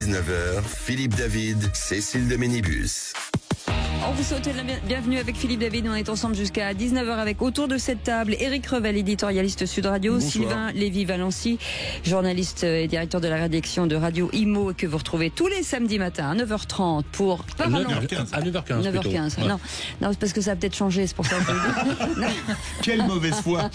19h, Philippe David, Cécile de Ménibus. On vous souhaite la bienvenue avec Philippe David. On est ensemble jusqu'à 19h avec autour de cette table Éric Revel, éditorialiste Sud Radio, bonsoir. Sylvain Lévy-Valency, journaliste et directeur de la rédaction de Radio Imo, que vous retrouvez tous les samedis matins à 9h30 pour Parlons. À 9h15. 9h15. Ouais. Non, c'est parce que ça a peut-être changé, c'est pour ça que je le dis. Quelle mauvaise foi.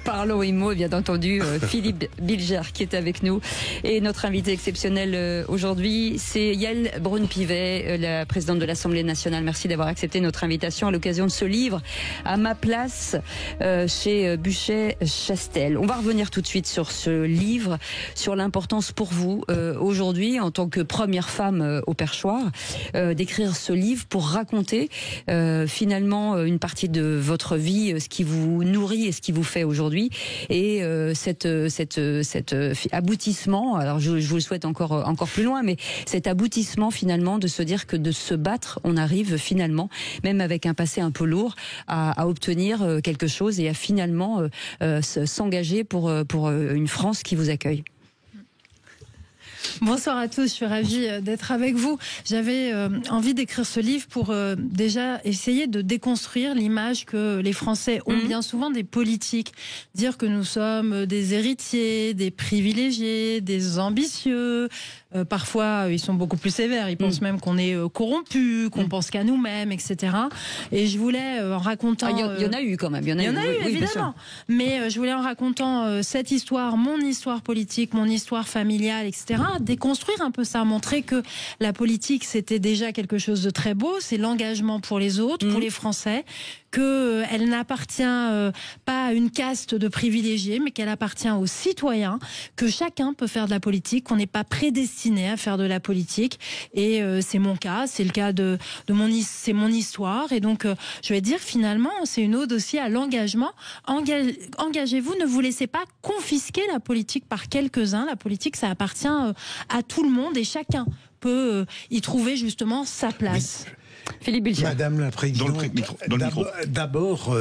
Parlons Imo, bien entendu, Philippe Bilger qui est avec nous. Et notre invité exceptionnel aujourd'hui, c'est Yael Braun-Pivet, la présidente de l'Assemblée nationale. Merci d'avoir accepté notre invitation à l'occasion de ce livre À ma place chez Buchet-Chastel. On va revenir tout de suite sur ce livre, sur l'importance pour vous aujourd'hui en tant que première femme au perchoir d'écrire ce livre pour raconter finalement une partie de votre vie, ce qui vous nourrit et ce qui vous fait aujourd'hui, et cet aboutissement, alors je vous le souhaite encore plus loin, mais cet aboutissement finalement de se dire que de se battre, on arrive finalement, même avec un passé un peu lourd, à obtenir quelque chose et à finalement s'engager pour une France qui vous accueille. Bonsoir à tous, je suis ravie d'être avec vous. J'avais envie d'écrire ce livre pour déjà essayer de déconstruire l'image que les Français ont bien souvent des politiques. Dire que nous sommes des héritiers, des privilégiés, des ambitieux. Parfois, ils sont beaucoup plus sévères. Ils pensent même qu'on est corrompu, qu'on pense qu'à nous-mêmes, etc. Et je voulais, en racontant... Il y en a eu quand même. Il y en a eu, évidemment. Mais je voulais, en racontant cette histoire, mon histoire politique, mon histoire familiale, etc., déconstruire un peu ça, montrer que la politique, c'était déjà quelque chose de très beau. C'est l'engagement pour les autres, pour les Français, qu'elle n'appartient pas à une caste de privilégiés, mais qu'elle appartient aux citoyens, que chacun peut faire de la politique, qu'on n'est pas prédestiné à faire de la politique. Et c'est mon cas, c'est le cas c'est mon histoire. Et donc, je vais dire, finalement, c'est une ode aussi à l'engagement. Engagez-vous, ne vous laissez pas confisquer la politique par quelques-uns. La politique, ça appartient à tout le monde et chacun peut y trouver justement sa place. Oui. Philippe Bilger. Madame la Présidente, d'abord,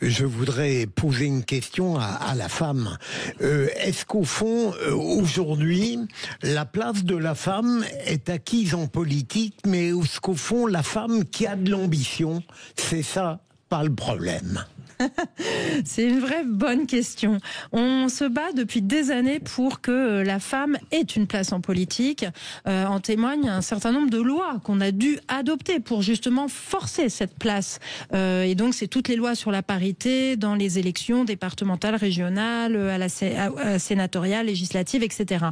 je voudrais poser une question à la femme. Est-ce qu'au fond, aujourd'hui, la place de la femme est acquise en politique, mais est-ce qu'au fond, la femme qui a de l'ambition, c'est ça, pas le problème ? C'est une vraie bonne question. On se bat depuis des années pour que la femme ait une place en politique. En témoigne un certain nombre de lois qu'on a dû adopter pour justement forcer cette place. Et donc c'est toutes les lois sur la parité dans les élections départementales, régionales, à la sénatoriale, législative, etc.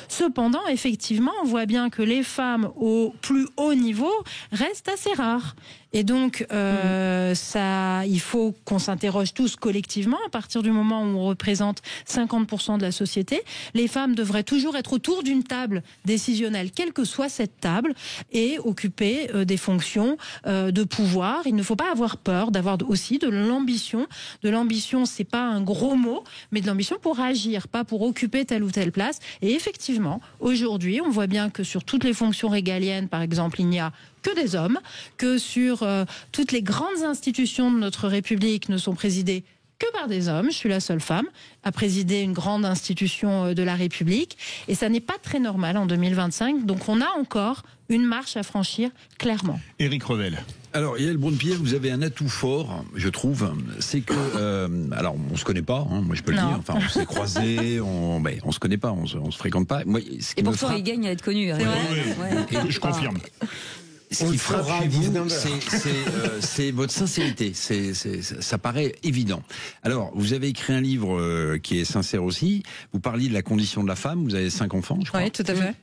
Cependant, effectivement, on voit bien que les femmes au plus haut niveau restent assez rares. Et donc, il faut qu'on s'interroge tous collectivement. À partir du moment où on représente 50% de la société, les femmes devraient toujours être autour d'une table décisionnelle, quelle que soit cette table, et occuper des fonctions de pouvoir. Il ne faut pas avoir peur d'avoir aussi de l'ambition. De l'ambition, c'est pas un gros mot, mais de l'ambition pour agir, pas pour occuper telle ou telle place. Et effectivement, aujourd'hui, on voit bien que sur toutes les fonctions régaliennes, par exemple, il n'y a que des hommes, que sur toutes les grandes institutions de notre République ne sont présidées que par des hommes. Je suis la seule femme à présider une grande institution de la République. Et ça n'est pas très normal en 2025. Donc on a encore une marche à franchir, clairement. Éric Revel. Alors, Yael Braun-Pivet, vous avez un atout fort, je trouve, c'est que... alors, on se connaît pas, hein, moi je peux le dire, enfin, on s'est croisés, on se connaît pas, on se fréquente pas. Moi, et pourtant, il gagne à être connu. Hein. Et je confirme. Ce qui frappe chez vous, c'est votre sincérité. Ça paraît évident. Alors, vous avez écrit un livre qui est sincère aussi. Vous parliez de la condition de la femme. Vous avez 5 enfants, je crois. Oui, tout à fait.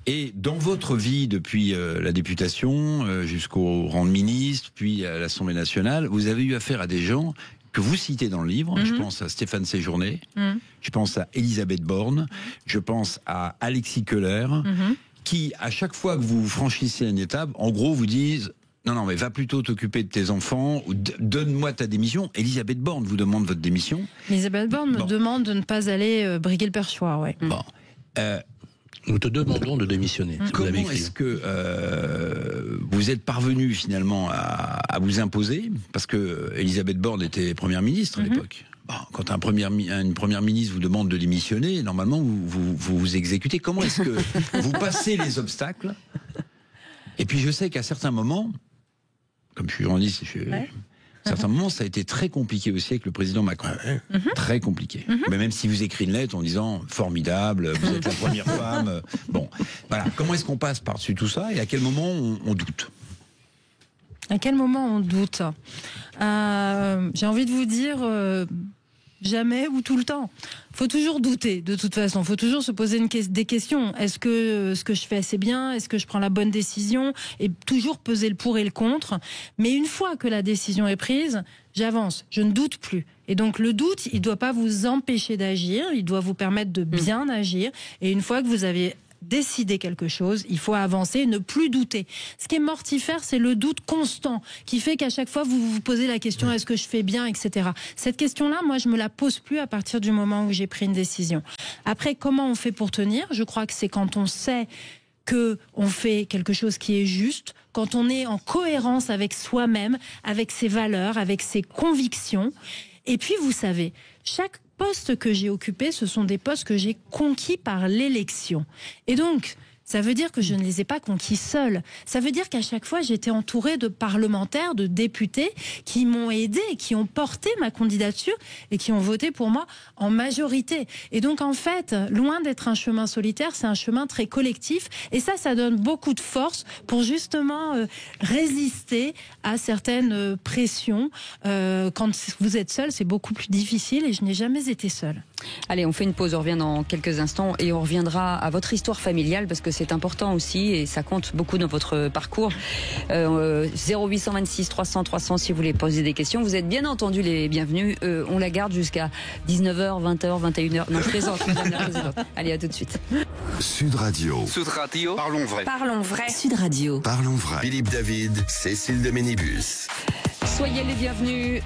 Et dans votre vie, depuis la députation jusqu'au rang de ministre, puis à l'Assemblée nationale, vous avez eu affaire à des gens que vous citez dans le livre. Je pense à Stéphane Séjourné, je pense à Elisabeth Borne, je pense à Alexis Kohler, qui, à chaque fois que vous franchissez une étape, en gros, vous disent « Non, mais va plutôt t'occuper de tes enfants, ou donne-moi ta démission ». Elisabeth Borne vous demande votre démission. Elisabeth Borne me demande de ne pas aller briguer le perchoir, oui. Bon. Nous te demandons de démissionner. Comment est-ce que vous êtes parvenu finalement à vous imposer ? Parce que Elisabeth Borne était première ministre à l'époque. quand une première ministre vous demande de démissionner, normalement vous exécutez. Comment est-ce que vous passez les obstacles? Et puis je sais qu'à certains moments, comme je suis journaliste, à certains moments, ça a été très compliqué aussi avec le président Macron. Très compliqué. Mais même si vous écrivez une lettre en disant « formidable, vous êtes la première femme », bon, voilà. Comment est-ce qu'on passe par-dessus tout ça et à quel moment on doute? À quel moment on doute? J'ai envie de vous dire jamais ou tout le temps. Faut toujours douter, de toute façon. Faut toujours se poser des questions. Est-ce que ce que je fais, c'est bien? Est-ce que je prends la bonne décision? Et toujours peser le pour et le contre. Mais une fois que la décision est prise, j'avance. Je ne doute plus. Et donc, le doute, il ne doit pas vous empêcher d'agir. Il doit vous permettre de bien agir. Et une fois que vous avez décider quelque chose, il faut avancer et ne plus douter. Ce qui est mortifère, c'est le doute constant qui fait qu'à chaque fois, vous vous posez la question, est-ce que je fais bien, etc. Cette question-là, moi, je me la pose plus à partir du moment où j'ai pris une décision. Après, comment on fait pour tenir? Je crois que c'est quand on sait qu'on fait quelque chose qui est juste, quand on est en cohérence avec soi-même, avec ses valeurs, avec ses convictions. Et puis, vous savez, chaque postes que j'ai occupés, ce sont des postes que j'ai conquis par l'élection. Et donc, ça veut dire que je ne les ai pas conquis seule. Ça veut dire qu'à chaque fois, j'étais entourée de parlementaires, de députés qui m'ont aidé, qui ont porté ma candidature et qui ont voté pour moi en majorité. Et donc, en fait, loin d'être un chemin solitaire, c'est un chemin très collectif. Et ça donne beaucoup de force pour justement résister à certaines pressions. Quand vous êtes seul, c'est beaucoup plus difficile et je n'ai jamais été seule. Allez, on fait une pause, on revient dans quelques instants et on reviendra à votre histoire familiale parce que c'est important aussi et ça compte beaucoup dans votre parcours. 0826 300 300 si vous voulez poser des questions. Vous êtes bien entendu les bienvenus. On la garde jusqu'à 19h, 20h, 21h. Non, je plaisante, madame la présidente. Allez, à tout de suite. Sud Radio. Sud Radio. Parlons vrai. Parlons vrai. Sud Radio. Parlons vrai. Philippe David, Cécile de Ménibus. Soyez les bienvenus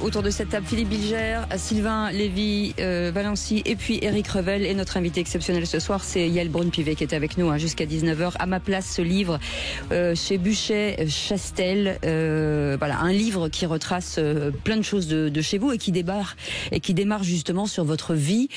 autour de cette table. Philippe Bilger, Sylvain Lévy, Valency et puis Éric Revel. Et notre invité exceptionnel ce soir, c'est Yael Braun-Pivet qui est avec nous jusqu'à 19h. À ma place, ce livre chez Buchet-Chastel. Voilà, un livre qui retrace plein de choses de chez vous et qui démarre justement sur votre vie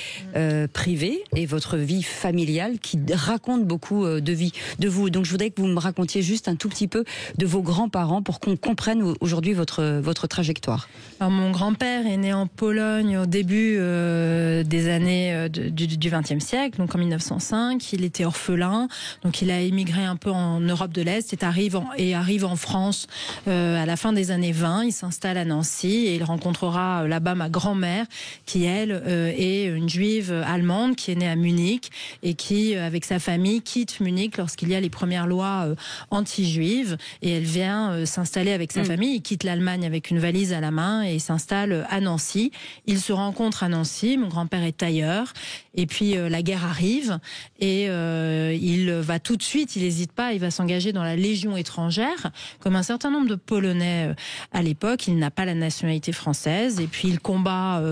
privée et votre vie familiale qui raconte beaucoup de vous. Donc je voudrais que vous me racontiez juste un tout petit peu de vos grands-parents pour qu'on comprenne aujourd'hui votre trajectoire. Alors, mon grand-père est né en Pologne au début des années du XXe siècle, donc en 1905. Il était orphelin, donc il a émigré un peu en Europe de l'Est et arrive en France à la fin des années 20. Il s'installe à Nancy et il rencontrera là-bas ma grand-mère qui, elle, est une juive allemande qui est née à Munich et qui, avec sa famille, quitte Munich lorsqu'il y a les premières lois anti-juives et elle vient s'installer avec sa famille. Il quitte l'Allemagne avec une valise à la main et il s'installe à Nancy. Ils se rencontrent à Nancy. Mon grand-père est tailleur. Et puis la guerre arrive et il va tout de suite, il n'hésite pas, il va s'engager dans la Légion étrangère, comme un certain nombre de Polonais à l'époque. Il n'a pas la nationalité française et puis il combat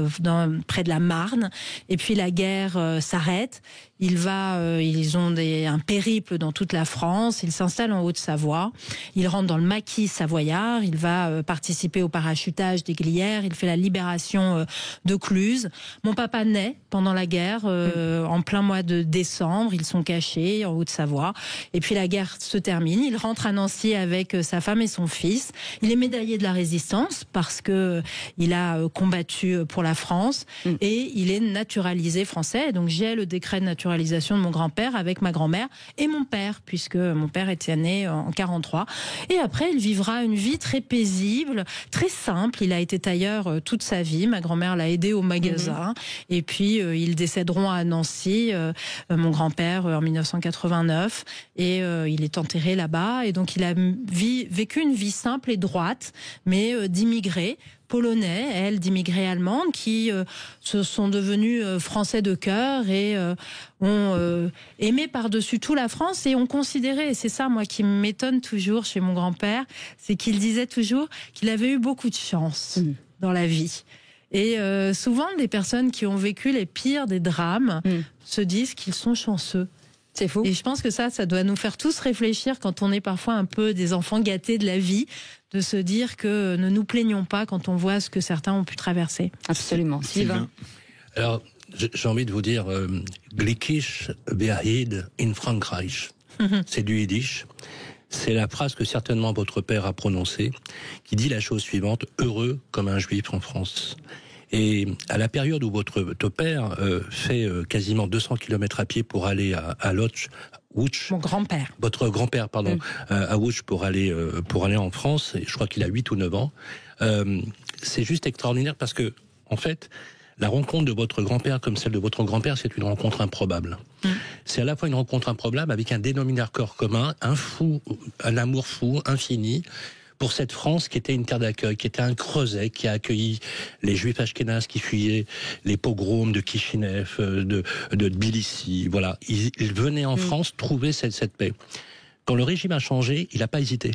près de la Marne. Et puis la guerre s'arrête. Ils ont un périple dans toute la France. Il s'installe en Haute-Savoie. Il rentre dans le maquis savoyard. Il va participer au parachutage des Glières. Il fait la libération de Cluse. Mon papa naît pendant la guerre, en plein mois de décembre. Ils sont cachés en Haute-Savoie. Et puis la guerre se termine. Il rentre à Nancy avec sa femme et son fils. Il est médaillé de la Résistance parce que il a combattu pour la France et il est naturalisé français. Donc j'ai le décret de naturalisation de mon grand-père avec ma grand-mère et mon père, puisque mon père était né en 43. Et après, il vivra une vie très paisible, très simple. Il a été tailleur toute sa vie. Ma grand-mère l'a aidé au magasin. Et puis, ils décéderont à Nancy, mon grand-père, en 1989. Et il est enterré là-bas. Et donc, il a vécu une vie simple et droite, mais d'immigrés polonais, elle, d'immigrés allemandes, qui se sont devenus français de cœur et ont aimé par-dessus tout la France et ont considéré, et c'est ça moi qui m'étonne toujours chez mon grand-père, c'est qu'il disait toujours qu'il avait eu beaucoup de chance dans la vie. Et souvent, les personnes qui ont vécu les pires des drames se disent qu'ils sont chanceux. C'est fou. Et je pense que ça doit nous faire tous réfléchir quand on est parfois un peu des enfants gâtés de la vie, de se dire que ne nous plaignons pas quand on voit ce que certains ont pu traverser. Absolument. Sylvain. Alors, j'ai envie de vous dire, glücklich Behaid in Frankreich. C'est du yiddish. C'est la phrase que certainement votre père a prononcée, qui dit la chose suivante: heureux comme un juif en France. Et à la période où votre père fait quasiment 200 km à pied pour aller à Łódź, Mon grand-père. Votre grand-père, pardon, à Łódź pour aller en France, et je crois qu'il a 8 ou 9 ans, c'est juste extraordinaire parce que, en fait, la rencontre de votre grand-père comme celle de votre grand-père, c'est une rencontre improbable. C'est à la fois une rencontre improbable avec un dénominateur commun, un amour fou, infini, pour cette France qui était une terre d'accueil, qui était un creuset, qui a accueilli les Juifs ashkénazes qui fuyaient les pogroms de Kishinev, de Tbilissi. Voilà, ils venaient en France trouver cette paix. Quand le régime a changé, il n'a pas hésité.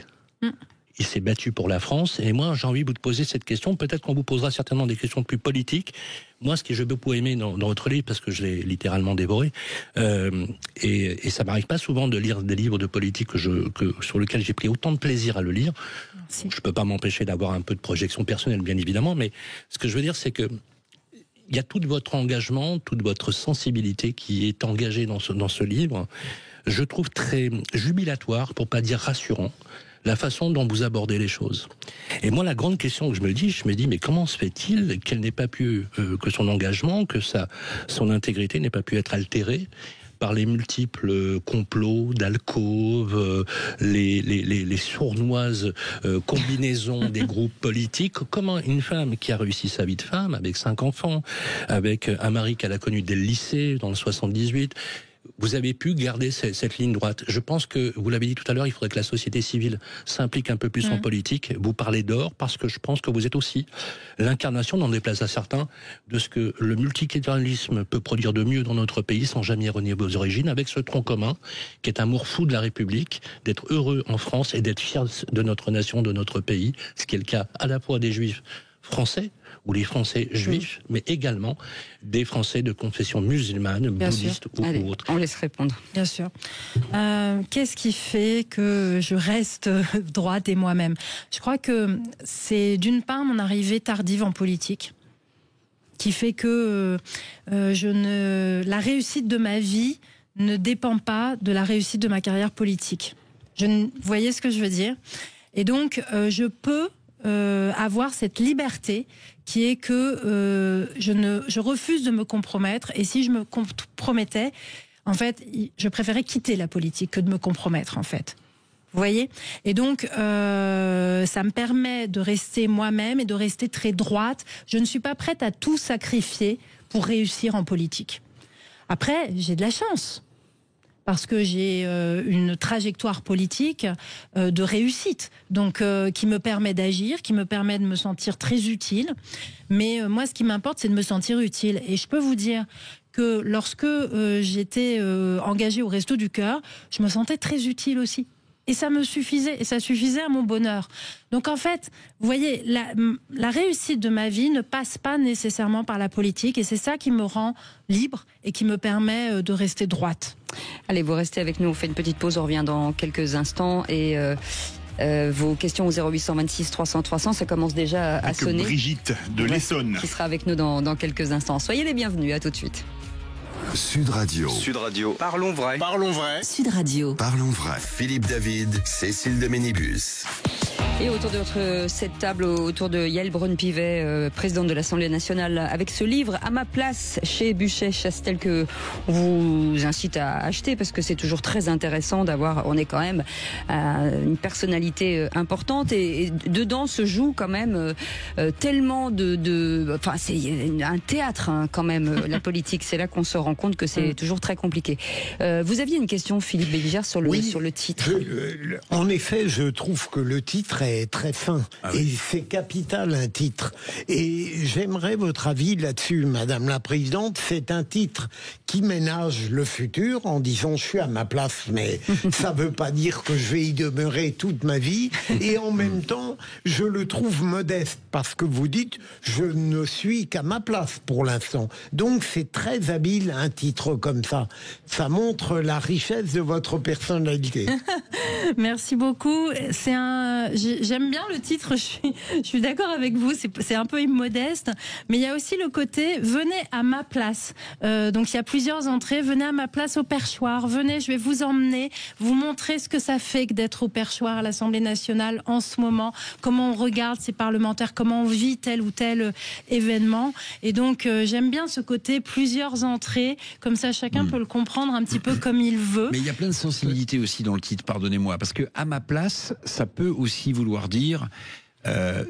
Il s'est battu pour la France, et moi j'ai envie de vous poser cette question. Peut-être qu'on vous posera certainement des questions plus politiques. Moi, ce que j'ai beaucoup aimé dans votre livre, parce que je l'ai littéralement dévoré, et ça m'arrive pas souvent de lire des livres de politique sur lesquels j'ai pris autant de plaisir à le lire. Merci. Je peux pas m'empêcher d'avoir un peu de projection personnelle, bien évidemment, mais ce que je veux dire, c'est que il y a tout votre engagement, toute votre sensibilité qui est engagée dans ce livre. Je trouve très jubilatoire, pour pas dire rassurant, la façon dont vous abordez les choses. Et moi, la grande question que je me dis, mais comment se fait-il qu'elle n'ait pas pu, que son engagement, que son intégrité n'ait pas pu être altérée par les multiples complots d'alcôves, les sournoises combinaisons des groupes politiques. Comment une femme qui a réussi sa vie de femme, avec 5 enfants, avec un mari qu'elle a connu dès le lycée, dans le 78, vous avez pu garder cette ligne droite. Je pense que, vous l'avez dit tout à l'heure, il faudrait que la société civile s'implique un peu plus en politique. Vous parlez d'or parce que je pense que vous êtes aussi l'incarnation, n'en déplace à certains, de ce que le multiculturalisme peut produire de mieux dans notre pays sans jamais renier vos origines, avec ce tronc commun qui est un amour fou de la République, d'être heureux en France et d'être fier de notre nation, de notre pays, ce qui est le cas à la fois des Juifs français ou les Français juifs, mais également des Français de confession musulmane, bouddhiste ou autre. On laisse répondre. Bien sûr. Qu'est-ce qui fait que je reste droite et moi-même ? Je crois que c'est d'une part mon arrivée tardive en politique, qui fait que la réussite de ma vie ne dépend pas de la réussite de ma carrière politique. Vous voyez ce que je veux dire ? Et donc, je peux avoir cette liberté qui est que je refuse de me compromettre, et si je me compromettais, en fait, je préférais quitter la politique que de me compromettre, en fait. Vous voyez ? Et donc, ça me permet de rester moi-même et de rester très droite. Je ne suis pas prête à tout sacrifier pour réussir en politique. Après, j'ai de la chance, parce que j'ai une trajectoire politique de réussite, donc qui me permet d'agir, qui me permet de me sentir très utile. Mais moi, ce qui m'importe, c'est de me sentir utile. Et je peux vous dire que lorsque j'étais engagée au Resto du Cœur, je me sentais très utile aussi. Et ça me suffisait, et ça suffisait à mon bonheur. Donc en fait, vous voyez, la réussite de ma vie ne passe pas nécessairement par la politique, et c'est ça qui me rend libre et qui me permet de rester droite. Allez, vous restez avec nous, on fait une petite pause, on revient dans quelques instants, et vos questions au 0826 300 300, ça commence déjà à sonner. Brigitte de l'Essonne qui sera avec nous dans quelques instants. Soyez les bienvenus, à tout de suite. Sud Radio. Sud Radio. Parlons vrai. Parlons vrai. Sud Radio. Parlons vrai. Philippe David, Cécile de Ménibus. Et autour de cette table, autour de Yael Braun-Pivet, présidente de l'Assemblée nationale, avec ce livre « À ma place » chez Buchet-Chastel, que on vous incite à acheter, parce que c'est toujours très intéressant d'avoir, on est quand même une personnalité importante, et dedans se joue quand même tellement enfin c'est un théâtre quand même, la politique. C'est là qu'on se rend compte que c'est toujours très compliqué. Vous aviez une question, Philippe Bilger, sur le titre. En effet, je trouve que le titre très, très fin. Ah oui. Et c'est capital, un titre. Et j'aimerais votre avis là-dessus, Madame la Présidente. C'est un titre qui ménage le futur en disant je suis à ma place, mais ça veut pas dire que je vais y demeurer toute ma vie. Et en même temps, je le trouve modeste parce que vous dites je ne suis qu'à ma place pour l'instant. Donc c'est très habile un titre comme ça. Ça montre la richesse de votre personnalité. Merci beaucoup. J'aime bien le titre. Je suis d'accord avec vous. C'est un peu immodeste, mais il y a aussi le côté venez à ma place. Donc il y a plusieurs entrées. Venez à ma place au perchoir. Venez, je vais vous emmener, vous montrer ce que ça fait que d'être au perchoir à l'Assemblée nationale en ce moment. Comment on regarde ces parlementaires, comment on vit tel ou tel événement. Et donc j'aime bien ce côté plusieurs entrées. Comme ça, chacun peut le comprendre un petit peu comme il veut. Mais il y a plein de sensibilités aussi dans le titre, pardonnez-moi, parce que à ma place, ça peut aussi vouloir dire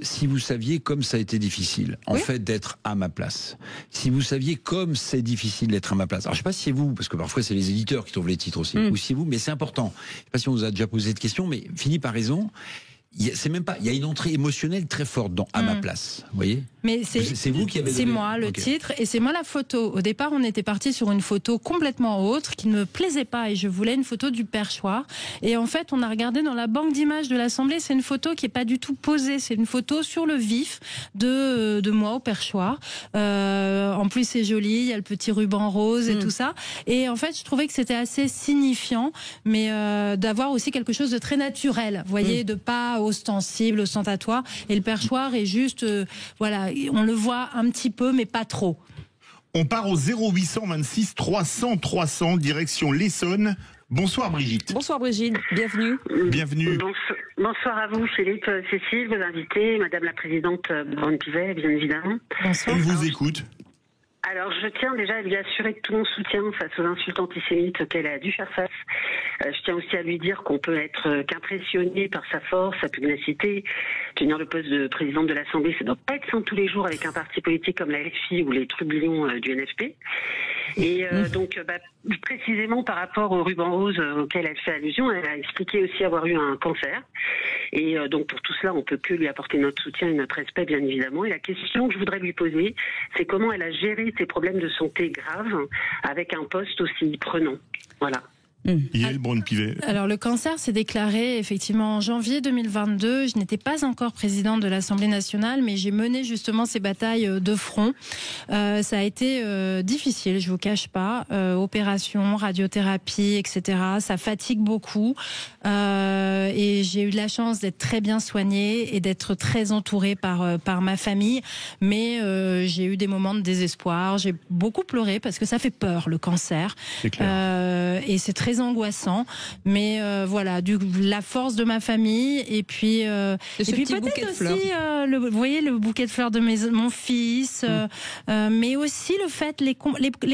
si vous saviez comme ça a été difficile, en fait, d'être à ma place. Si vous saviez comme c'est difficile d'être à ma place. Alors, je sais pas si c'est vous, parce que parfois c'est les éditeurs qui trouvent les titres aussi, ou si c'est vous, mais c'est important. Je sais pas si on vous a déjà posé cette question, mais Philippe a raison. C'est même pas. Il y a une entrée émotionnelle très forte dans à ma place. Vous voyez. Mais c'est vous qui avez. C'est moi le titre et c'est moi la photo. Au départ, on était parti sur une photo complètement autre qui ne me plaisait pas et je voulais une photo du perchoir. Et en fait, on a regardé dans la banque d'images de l'Assemblée, c'est une photo qui est pas du tout posée. C'est une photo sur le vif de moi au perchoir. En plus, c'est joli. Il y a le petit ruban rose et tout ça. Et en fait, je trouvais que c'était assez signifiant, mais d'avoir aussi quelque chose de très naturel. Vous voyez, de pas ostensible, ostentatoire. Et le perchoir est juste, voilà, on le voit un petit peu, mais pas trop. On part au 0826 300 300, direction l'Essonne. Bonsoir Brigitte. Bonsoir Brigitte, bienvenue. Bienvenue. Bonsoir à vous Philippe, Cécile, vos invités, Madame la Présidente Braun-Pivet, bien évidemment. Bonsoir. On vous écoute. Alors, je tiens déjà à lui assurer de tout mon soutien face aux insultes antisémites auxquelles elle a dû faire face. Je tiens aussi à lui dire qu'on peut être qu'impressionné par sa force, sa pugnacité. Tenir le poste de présidente de l'Assemblée, ça ne doit pas être simple tous les jours avec un parti politique comme la LFI ou les trublions du NFP. Et donc, précisément par rapport au ruban rose auquel elle fait allusion, elle a expliqué aussi avoir eu un cancer. Et donc, pour tout cela, on peut que lui apporter notre soutien et notre respect, bien évidemment. Et la question que je voudrais lui poser, c'est comment elle a géré ses problèmes de santé graves avec un poste aussi prenant. Voilà. Yael Braun-Pivet. Alors le cancer s'est déclaré effectivement en janvier 2022. Je n'étais pas encore présidente de l'Assemblée nationale, mais j'ai mené justement ces batailles de front. Ça a été difficile, je vous cache pas. Opération, radiothérapie, etc. Ça fatigue beaucoup. Et j'ai eu de la chance d'être très bien soignée et d'être très entourée par ma famille. Mais j'ai eu des moments de désespoir. J'ai beaucoup pleuré parce que ça fait peur, le cancer. C'est clair. Et c'est très angoissant, mais voilà, la force de ma famille et puis peut-être aussi vous voyez le bouquet de fleurs de mon fils, mais aussi le fait les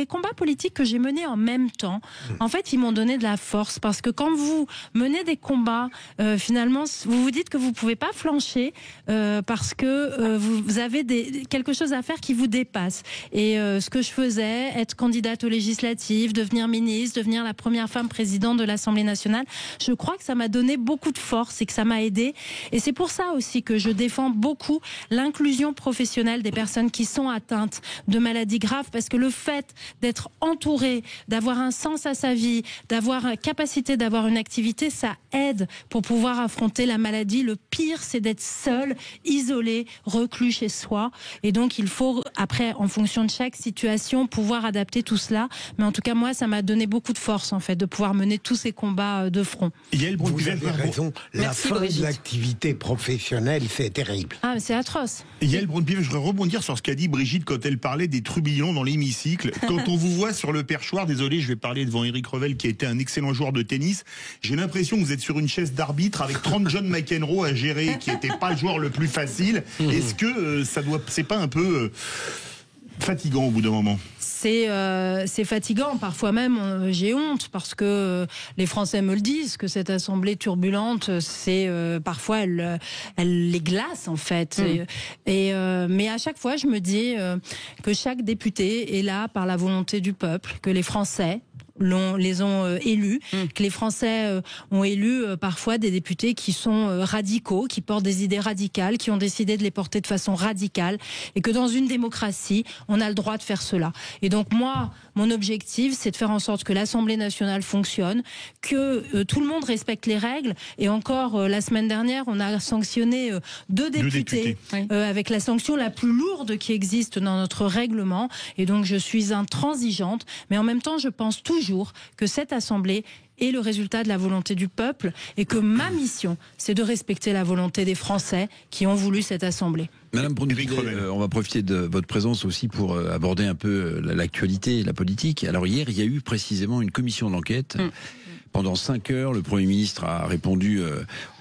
combats politiques que j'ai menés en même temps. En fait, ils m'ont donné de la force parce que quand vous menez des combats, finalement, vous vous dites que vous pouvez pas flancher parce que vous avez quelque chose à faire qui vous dépasse. Et ce que je faisais, être candidate aux législatives, devenir ministre, devenir la première femme présidente de l'Assemblée nationale, je crois que ça m'a donné beaucoup de force et que ça m'a aidée. Et c'est pour ça aussi que je défends beaucoup l'inclusion professionnelle des personnes qui sont atteintes de maladies graves, parce que le fait d'être entouré, d'avoir un sens à sa vie, d'avoir la capacité d'avoir une activité, ça aide pour pouvoir affronter la maladie. Le pire, c'est d'être seul, isolé, reclus chez soi. Et donc, il faut, après, en fonction de chaque situation, pouvoir adapter tout cela. Mais en tout cas, moi, ça m'a donné beaucoup de force, en fait, de pouvoir mener tous ces combats de front. Vous avez raison. La fin de l'activité professionnelle, c'est terrible. Ah, c'est atroce. Yael Braun-Pivet, je voudrais rebondir sur ce qu'a dit Brigitte quand elle parlait des trublions dans l'hémicycle. Quand on vous voit sur le perchoir, désolé, je vais parler devant Éric Revel, qui a été un excellent joueur de tennis, j'ai l'impression que vous êtes sur une chaise d'arbitre avec 30 John McEnroe à gérer, qui n'était pas le joueur le plus facile. Est-ce que c'est pas un peu fatigant au bout d'un moment? C'est fatigant, parfois même j'ai honte parce que les Français me le disent que cette assemblée turbulente, c'est parfois elle les glace en fait. Mais à chaque fois je me dis que chaque député est là par la volonté du peuple, que les Français les ont élus, que les Français ont élu parfois des députés qui sont radicaux, qui portent des idées radicales, qui ont décidé de les porter de façon radicale, et que dans une démocratie, on a le droit de faire cela. Et donc moi, mon objectif, c'est de faire en sorte que l'Assemblée nationale fonctionne, que tout le monde respecte les règles. Et encore, la semaine dernière, on a sanctionné deux députés. Avec la sanction la plus lourde qui existe dans notre règlement. Et donc je suis intransigeante, mais en même temps, je pense toujours que cette Assemblée est le résultat de la volonté du peuple et que ma mission, c'est de respecter la volonté des Français qui ont voulu cette Assemblée. Madame Brune-Pivet, on va profiter de votre présence aussi pour aborder un peu l'actualité et la politique. Alors hier, il y a eu précisément une commission d'enquête. Pendant 5 heures, le Premier ministre a répondu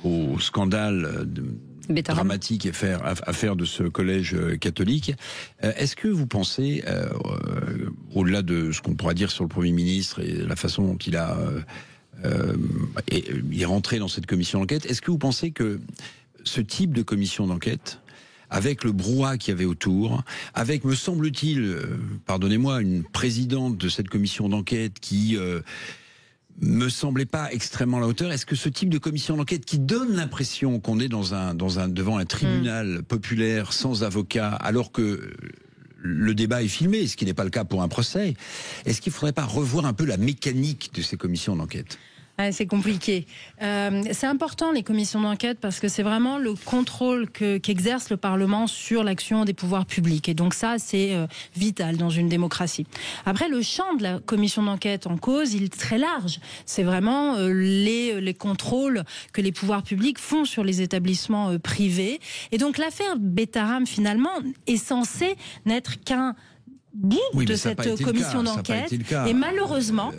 au scandale dramatique et affaire de ce collège catholique. Est-ce que vous pensez, au-delà de ce qu'on pourra dire sur le Premier ministre et la façon dont il est rentré dans cette commission d'enquête, est-ce que vous pensez que ce type de commission d'enquête, avec le brouhaha qu'il y avait autour, avec, me semble-t-il, pardonnez-moi, une présidente de cette commission d'enquête qui me semblait pas extrêmement à la hauteur. Est-ce que ce type de commission d'enquête qui donne l'impression qu'on est devant un tribunal populaire sans avocat, alors que le débat est filmé, ce qui n'est pas le cas pour un procès, est-ce qu'il ne faudrait pas revoir un peu la mécanique de ces commissions d'enquête ? C'est compliqué. C'est important, les commissions d'enquête, parce que c'est vraiment le contrôle qu'exerce le Parlement sur l'action des pouvoirs publics. Et donc ça, c'est vital dans une démocratie. Après, le champ de la commission d'enquête en cause, il est très large. C'est vraiment les contrôles que les pouvoirs publics font sur les établissements privés. Et donc l'affaire Betaram, finalement, est censée n'être qu'un bout de cette commission d'enquête. Et malheureusement,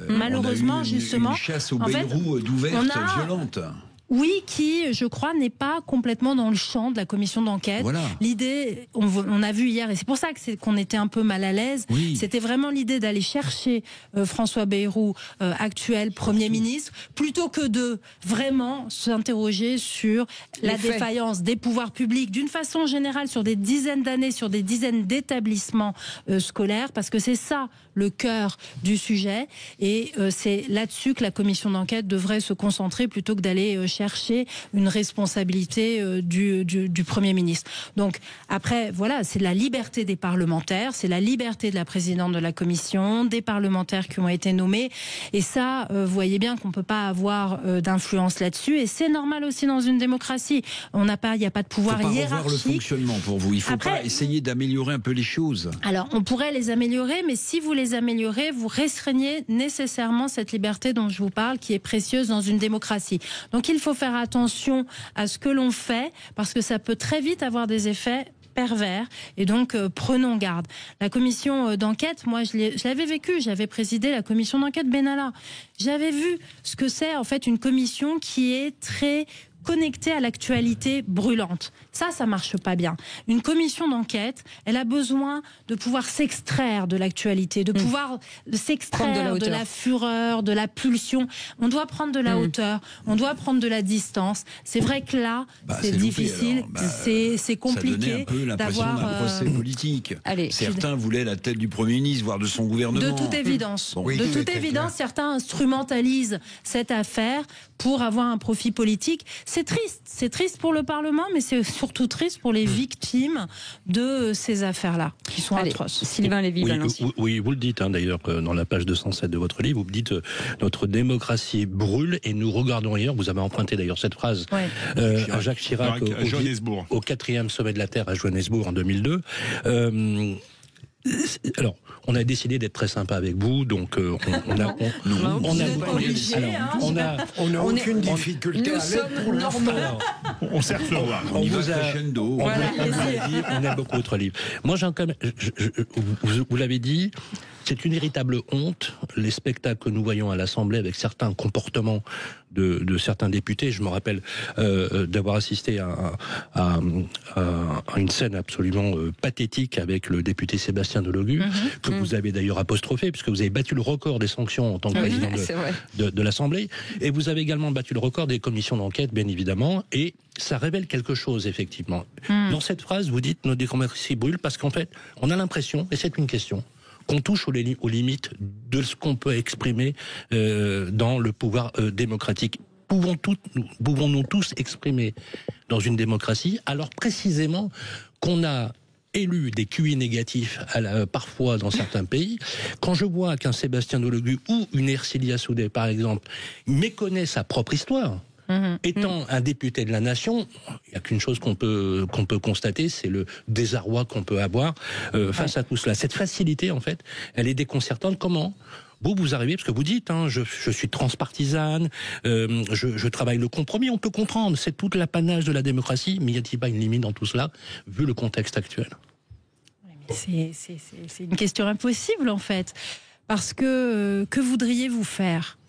justement, une chasse au Bayrou d'ouverte, violente. Oui, qui, je crois, n'est pas complètement dans le champ de la commission d'enquête. Voilà. L'idée, on a vu hier, et c'est pour ça qu'on était un peu mal à l'aise, c'était vraiment l'idée d'aller chercher François Bayrou, actuel Premier ministre, plutôt que de vraiment s'interroger sur la défaillance des pouvoirs publics, d'une façon générale, sur des dizaines d'années, sur des dizaines d'établissements scolaires, parce que c'est ça le cœur du sujet, et c'est là-dessus que la commission d'enquête devrait se concentrer, plutôt que d'aller chercher une responsabilité du Premier ministre. Donc après, voilà, c'est la liberté des parlementaires, c'est la liberté de la présidente de la commission, des parlementaires qui ont été nommés, et ça, vous voyez bien qu'on ne peut pas avoir d'influence là-dessus, et c'est normal aussi dans une démocratie. Il n'y a pas de pouvoir hiérarchique. Il faut pas revoir le fonctionnement pour vous, il ne faut pas essayer d'améliorer un peu les choses. Alors, on pourrait les améliorer, mais si vous les améliorez, vous restreignez nécessairement cette liberté dont je vous parle, qui est précieuse dans une démocratie. Donc il faut faire attention à ce que l'on fait, parce que ça peut très vite avoir des effets pervers, et donc prenons garde. La commission d'enquête, moi je l'avais vécu, j'avais présidé la commission d'enquête Benalla. J'avais vu ce que c'est en fait une commission qui est très connectée à l'actualité brûlante. Ça marche pas bien. Une commission d'enquête, elle a besoin de pouvoir s'extraire de l'actualité, de pouvoir s'extraire de la fureur, de la pulsion. On doit prendre de la hauteur, on doit prendre de la distance. C'est vrai que là, c'est difficile, c'est compliqué un peu d'avoir un procès politique. Certains voulaient la tête du Premier ministre, voire de son gouvernement. De toute évidence. De toute évidence, certains instrumentalisent cette affaire pour avoir un profit politique. C'est triste pour le Parlement, mais c'est surtout triste pour les victimes de ces affaires-là, qui sont atroces. Sylvain Lévy-Valency. Oui, vous le dites d'ailleurs dans la page 207 de votre livre, vous dites notre démocratie brûle et nous regardons ailleurs. Vous avez emprunté d'ailleurs cette phrase à Jacques Chirac au 4e sommet de la Terre à Johannesburg en 2002. Alors, on a décidé d'être très sympa avec vous, donc on n'a aucune difficulté. Nous sommes normaux. On sert ce roi. On aime beaucoup votre livre. Moi, vous l'avez dit, c'est une véritable honte, les spectacles que nous voyons à l'Assemblée avec certains comportements de certains députés. Je me rappelle d'avoir assisté à une scène absolument pathétique avec le député Sébastien Delogu, que vous avez d'ailleurs apostrophé, puisque vous avez battu le record des sanctions en tant que président de l'Assemblée, et vous avez également battu le record des commissions d'enquête, bien évidemment, et ça révèle quelque chose, effectivement. Dans cette phrase, vous dites « nos démocraties brûlent », parce qu'en fait, on a l'impression, et c'est une question, qu'on touche aux limites de ce qu'on peut exprimer dans le pouvoir démocratique. Pouvons-nous tous exprimer dans une démocratie, alors précisément qu'on a élu des QI négatifs parfois dans certains pays. Quand je vois qu'un Sébastien Delegui ou une Ercilia Soudé, par exemple, méconnaît sa propre histoire, étant un député de la nation, il n'y a qu'une chose qu'on peut constater, c'est le désarroi qu'on peut avoir face à tout cela. Cette facilité, en fait, elle est déconcertante. Comment vous arrivez, parce que vous dites, je suis transpartisane, je travaille le compromis, on peut comprendre, c'est tout l'apanage de la démocratie, mais y a-t-il pas une limite dans tout cela, vu le contexte actuel ? C'est une question impossible, en fait, parce que voudriez-vous faire ?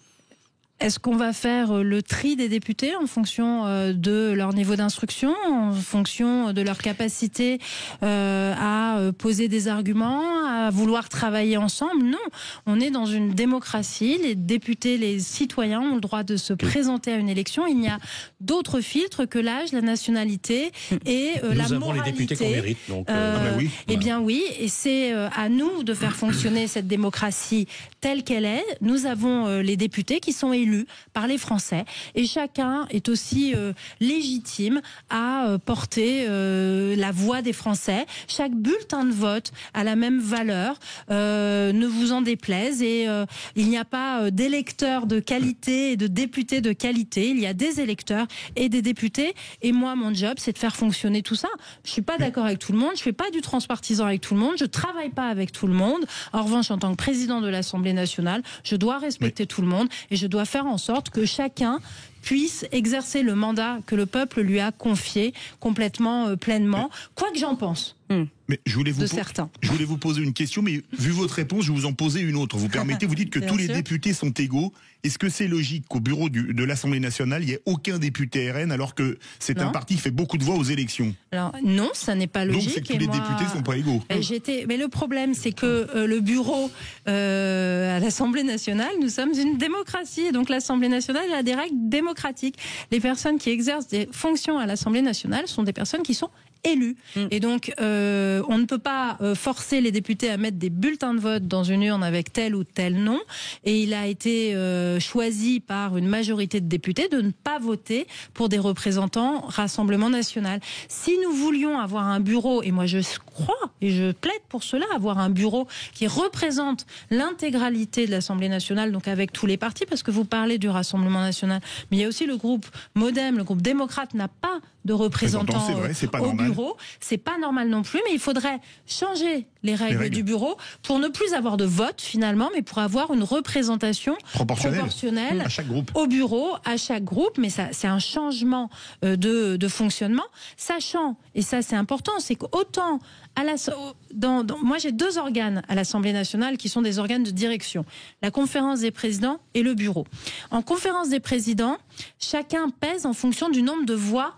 Est-ce qu'on va faire le tri des députés en fonction de leur niveau d'instruction, en fonction de leur capacité à poser des arguments, à vouloir travailler ensemble? Non, on est dans une démocratie. Les députés, les citoyens ont le droit de se présenter à une élection. Il n'y a d'autres filtres que l'âge, la nationalité et la moralité. Nous avons les députés qu'on mérite. Donc, oui. Eh bien oui, et c'est à nous de faire fonctionner cette démocratie telle qu'elle est. Nous avons les députés qui sont élus par les Français et chacun est aussi légitime à porter la voix des Français. Chaque bulletin de vote a la même valeur, ne vous en déplaise, et il n'y a pas d'électeurs de qualité et de députés de qualité. Il y a des électeurs et des députés, et moi mon job c'est de faire fonctionner tout ça. Je suis pas d'accord avec tout le monde, je fais pas du transpartisan avec tout le monde, je travaille pas avec tout le monde. En revanche, en tant que président de l'Assemblée nationale, je dois respecter tout le monde et je dois faire en sorte que chacun puisse exercer le mandat que le peuple lui a confié complètement, pleinement, quoi que j'en pense. Mais je voulais vous poser une question, mais vu votre réponse, je vais vous en poser une autre. Vous permettez, vous dites que tous les députés sont égaux. Est-ce que c'est logique qu'au bureau de l'Assemblée nationale, il n'y ait aucun député RN alors que c'est un parti qui fait beaucoup de voix aux élections? Alors non, ça n'est pas logique. Donc c'est que tous les députés ne sont pas égaux. Mais le problème, c'est que le bureau à l'Assemblée nationale, nous sommes une démocratie. Donc l'Assemblée nationale a des règles démocratiques. Les personnes qui exercent des fonctions à l'Assemblée nationale sont des personnes qui sont élus. Et donc, on ne peut pas forcer les députés à mettre des bulletins de vote dans une urne avec tel ou tel nom. Et il a été choisi par une majorité de députés de ne pas voter pour des représentants Rassemblement national. Si nous voulions avoir un bureau, et moi je crois, et je plaide pour cela, avoir un bureau qui représente l'intégralité de l'Assemblée nationale, donc avec tous les partis, parce que vous parlez du Rassemblement national, mais il y a aussi le groupe MoDem, le groupe démocrate n'a pas de représentants au bureau. C'est pas normal non plus, mais il faudrait changer les règles du bureau pour ne plus avoir de vote finalement, mais pour avoir une représentation proportionnelle à chaque groupe. Au bureau, à chaque groupe. Mais ça, c'est un changement de fonctionnement, sachant, et ça c'est important, c'est qu'autant moi j'ai deux organes à l'Assemblée nationale qui sont des organes de direction, la conférence des présidents et le bureau. En conférence des présidents, chacun pèse en fonction du nombre de voix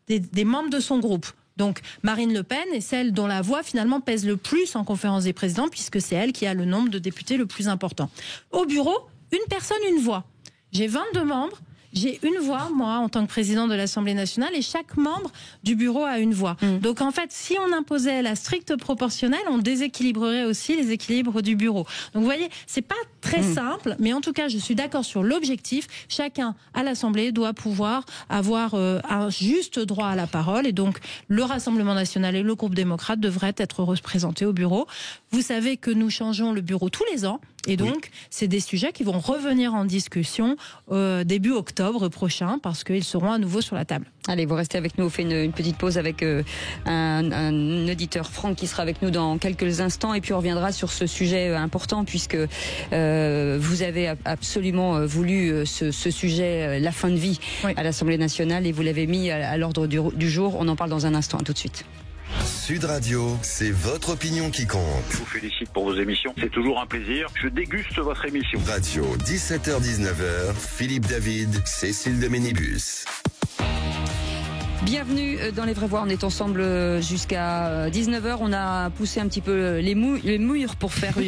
des membres de son groupe. Donc Marine Le Pen est celle dont la voix finalement pèse le plus en conférence des présidents, puisque c'est elle qui a le nombre de députés le plus important. Au bureau, une personne, une voix. J'ai 22 membres. J'ai une voix, moi, en tant que président de l'Assemblée nationale, et chaque membre du bureau a une voix. Donc, en fait, si on imposait la stricte proportionnelle, on déséquilibrerait aussi les équilibres du bureau. Donc, vous voyez, c'est pas très simple, mais en tout cas, je suis d'accord sur l'objectif. Chacun à l'Assemblée doit pouvoir avoir un juste droit à la parole, et donc, le Rassemblement national et le groupe démocrate devraient être représentés au bureau. Vous savez que nous changeons le bureau tous les ans, et donc, c'est des sujets qui vont revenir en discussion début octobre prochain, parce qu'ils seront à nouveau sur la table. Allez, vous restez avec nous, on fait une petite pause avec un auditeur, Franck, qui sera avec nous dans quelques instants, et puis on reviendra sur ce sujet important, puisque vous avez absolument voulu ce sujet, la fin de vie à l'Assemblée nationale, et vous l'avez mis à l'ordre du jour. On en parle dans un instant, à tout de suite. Sud Radio, c'est votre opinion qui compte. Je vous félicite pour vos émissions. C'est toujours un plaisir. Je déguste votre émission. Radio, 17h-19h, Philippe David, Cécile de Ménibus. Bienvenue dans Les Vraies Voix. On est ensemble jusqu'à 19h. On a poussé un petit peu les murs pour faire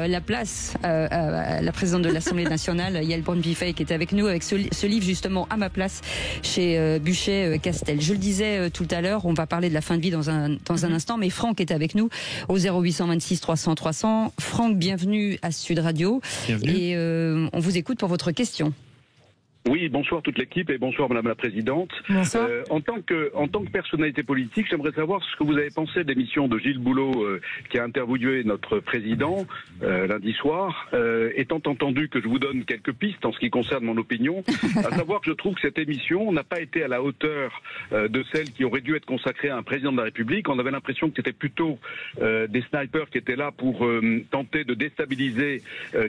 la place à la présidente de l'Assemblée nationale, Yael Braun-Pivet, qui est avec nous avec ce livre justement À ma place chez Buchet-Castel. Je le disais tout à l'heure, on va parler de la fin de vie dans un instant, mais Franck est avec nous au 0826 300 300. Franck, bienvenue à Sud Radio. Bienvenue. Et on vous écoute pour votre question. Oui, bonsoir toute l'équipe et bonsoir Madame la Présidente. Bonsoir. En tant que personnalité politique, j'aimerais savoir ce que vous avez pensé de l'émission de Gilles Boulot qui a interviewé notre président lundi soir, étant entendu que je vous donne quelques pistes en ce qui concerne mon opinion, à savoir que je trouve que cette émission n'a pas été à la hauteur de celle qui aurait dû être consacrée à un président de la République. On avait l'impression que c'était plutôt des snipers qui étaient là pour tenter de déstabiliser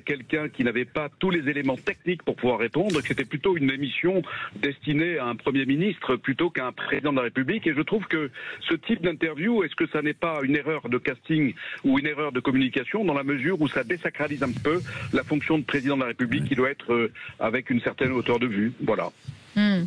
quelqu'un qui n'avait pas tous les éléments techniques pour pouvoir répondre, que c'était plutôt une émission destinée à un Premier ministre plutôt qu'à un président de la République. Et je trouve que ce type d'interview, est-ce que ça n'est pas une erreur de casting ou une erreur de communication dans la mesure où ça désacralise un peu la fonction de président de la République qui doit être avec une certaine hauteur de vue. Voilà. Je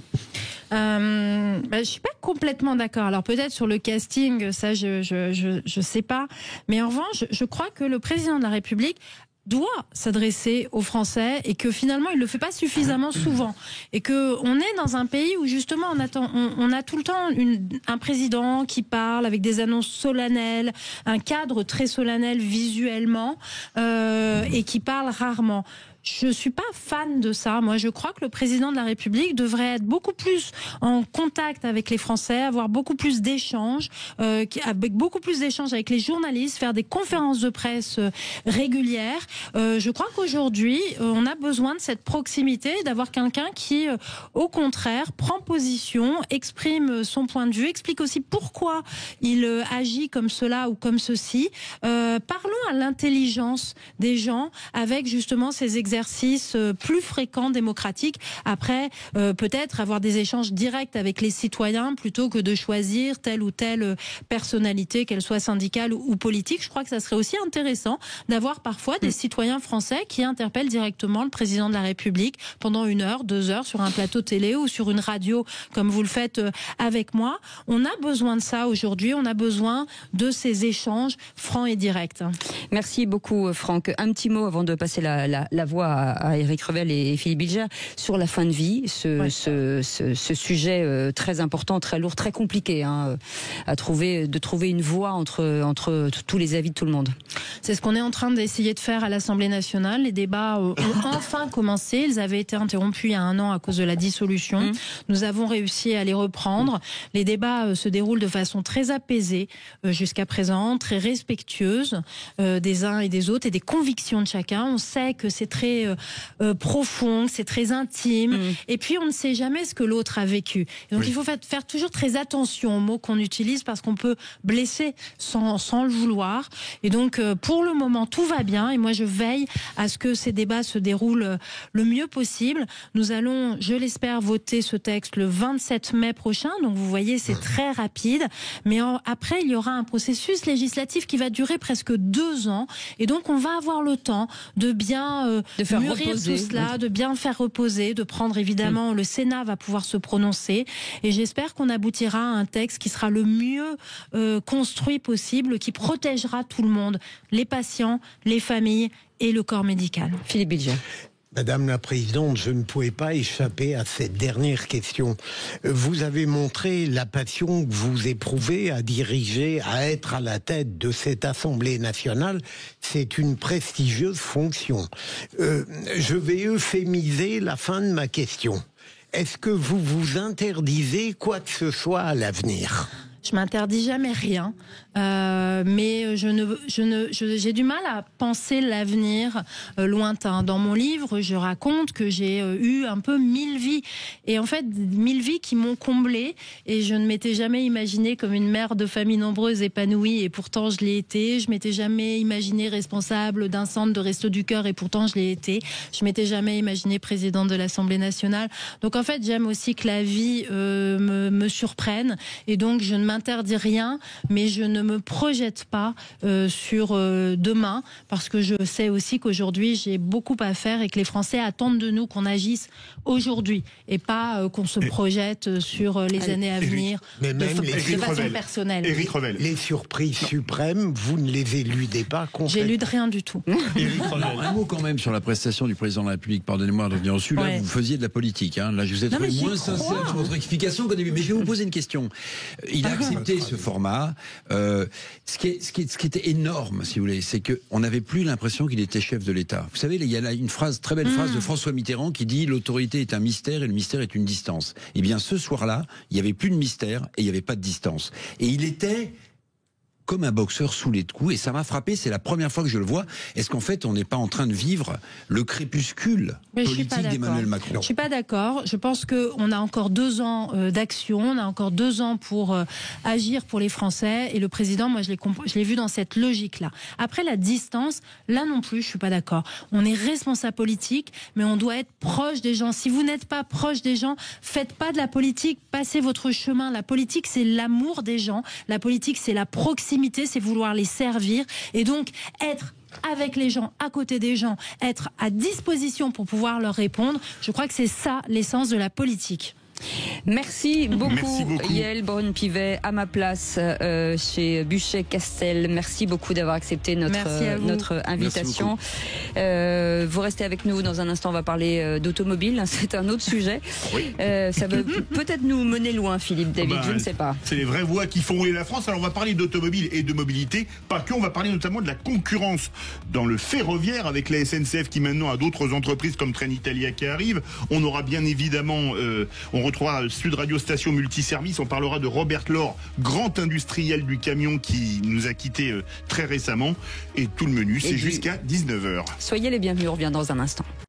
suis pas complètement d'accord. Alors peut-être sur le casting, ça je sais pas. Mais en revanche, je crois que le président de la République doit s'adresser aux Français et que finalement il le fait pas suffisamment souvent et que on est dans un pays où justement on a tout le temps un président qui parle avec des annonces solennelles, un cadre très solennel visuellement et qui parle rarement. Je suis pas fan de ça. Moi, je crois que le président de la République devrait être beaucoup plus en contact avec les Français, avoir beaucoup plus d'échanges, avec beaucoup plus d'échanges avec les journalistes, faire des conférences de presse régulières. Je crois qu'aujourd'hui, on a besoin de cette proximité, d'avoir quelqu'un qui, au contraire, prend position, exprime son point de vue, explique aussi pourquoi il agit comme cela ou comme ceci. Parlons à l'intelligence des gens avec justement ces exercices plus fréquents démocratiques. Après, peut-être avoir des échanges directs avec les citoyens plutôt que de choisir telle ou telle personnalité, qu'elle soit syndicale ou politique. Je crois que ça serait aussi intéressant d'avoir parfois des citoyens français qui interpellent directement le président de la République pendant 1 heure, 2 heures sur un plateau télé ou sur une radio comme vous le faites avec moi. On a besoin de ça aujourd'hui. On a besoin de ces échanges francs et directs. Merci beaucoup Franck. Un petit mot avant de passer la voix à Éric Revel et Philippe Bilger sur la fin de vie, ce sujet très important, très lourd, très compliqué de trouver une voie entre tous les avis de tout le monde. C'est ce qu'on est en train d'essayer de faire à l'Assemblée nationale. Les débats ont enfin commencé. Ils avaient été interrompus il y a 1 an à cause de la dissolution. Nous avons réussi à les reprendre. Les débats se déroulent de façon très apaisée jusqu'à présent, très respectueuse des uns et des autres et des convictions de chacun. On sait que c'est très profond, c'est très intime. Et puis on ne sait jamais ce que l'autre a vécu. Et donc il faut faire toujours très attention aux mots qu'on utilise parce qu'on peut blesser sans le vouloir. Et donc pour le moment tout va bien et moi je veille à ce que ces débats se déroulent le mieux possible. Nous allons, je l'espère, voter ce texte le 27 mai prochain. Donc vous voyez c'est très rapide. Mais après il y aura un processus législatif qui va durer presque 2 ans. Et donc on va avoir le temps de bien faire mûrir reposer. tout cela, de bien faire reposer, de prendre évidemment, le Sénat va pouvoir se prononcer et j'espère qu'on aboutira à un texte qui sera le mieux construit possible, qui protégera tout le monde, les patients, les familles et le corps médical. Philippe Bilger. Madame la Présidente, je ne pouvais pas échapper à cette dernière question. Vous avez montré la passion que vous éprouvez à diriger, à être à la tête de cette Assemblée nationale. C'est une prestigieuse fonction. Je vais euphémiser la fin de ma question. Est-ce que vous vous interdisez quoi que ce soit à l'avenir ? Je m'interdis jamais rien, mais j'ai du mal à penser l'avenir lointain. Dans mon livre, je raconte que j'ai eu un peu 1000 vies. Et en fait, 1000 vies qui m'ont comblée. Et je ne m'étais jamais imaginée comme une mère de famille nombreuse épanouie. Et pourtant, je l'ai été. Je m'étais jamais imaginée responsable d'un centre de Restos du Cœur. Et pourtant, je l'ai été. Je m'étais jamais imaginée présidente de l'Assemblée nationale. Donc en fait, j'aime aussi que la vie me surprenne. Et donc, je ne m'interdis n'interdis rien, mais je ne me projette pas sur demain, parce que je sais aussi qu'aujourd'hui j'ai beaucoup à faire et que les Français attendent de nous qu'on agisse aujourd'hui et pas qu'on se projette sur les années à venir de façon personnelle. Éric Revel. Les surprises suprêmes, vous ne les éludez pas concrètement. J'élude rien du tout. Un mot quand même sur la prestation du président de la République. Pardonnez-moi de revenir dessus. Là, vous faisiez de la politique. Hein. Là, je vous ai trouvé moins sincère sur votre explication qu'au début. Mais je vais vous poser une question. Il a accepté ce format. Ce qui était énorme, si vous voulez, c'est qu'on n'avait plus l'impression qu'il était chef de l'État. Vous savez, il y a là une phrase, très belle phrase de François Mitterrand qui dit « L'autorité est un mystère et le mystère est une distance ». Eh bien, ce soir-là, il n'y avait plus de mystère et il n'y avait pas de distance. Et il était comme un boxeur sous les coups, et ça m'a frappé, c'est la première fois que je le vois. Est-ce qu'en fait, on n'est pas en train de vivre le crépuscule politique d'Emmanuel Macron? Je suis pas d'accord. Je pense qu'on a encore 2 ans d'action, on a encore 2 ans pour agir pour les Français, et le président, moi, je l'ai vu dans cette logique-là. Après, la distance, là non plus, je suis pas d'accord. On est responsable politique, mais on doit être proche des gens. Si vous n'êtes pas proche des gens, faites pas de la politique, passez votre chemin. La politique, c'est l'amour des gens. La politique, c'est la proximité, c'est vouloir les servir, et donc être avec les gens, à côté des gens, être à disposition pour pouvoir leur répondre. Je crois que c'est ça l'essence de la politique. Merci beaucoup, Yael Braun-Pivet, à ma place chez Buchet-Castel. Merci beaucoup d'avoir accepté notre invitation. Vous restez avec nous dans un instant, on va parler d'automobile, c'est un autre sujet. Oui. Ça va peut-être nous mener loin, Philippe David, je ne sais pas. C'est les vraies voix qui font rouler la France. Alors on va parler d'automobile et de mobilité, pas que, on va parler notamment de la concurrence dans le ferroviaire avec la SNCF qui maintenant a d'autres entreprises comme Trenitalia qui arrivent. On aura bien évidemment, on retrouvera Sud Radio Station Multiservice, on parlera de Robert Laure, grand industriel du camion qui nous a quittés très récemment, et tout le menu c'est jusqu'à 19h. Soyez les bienvenus, on revient dans un instant.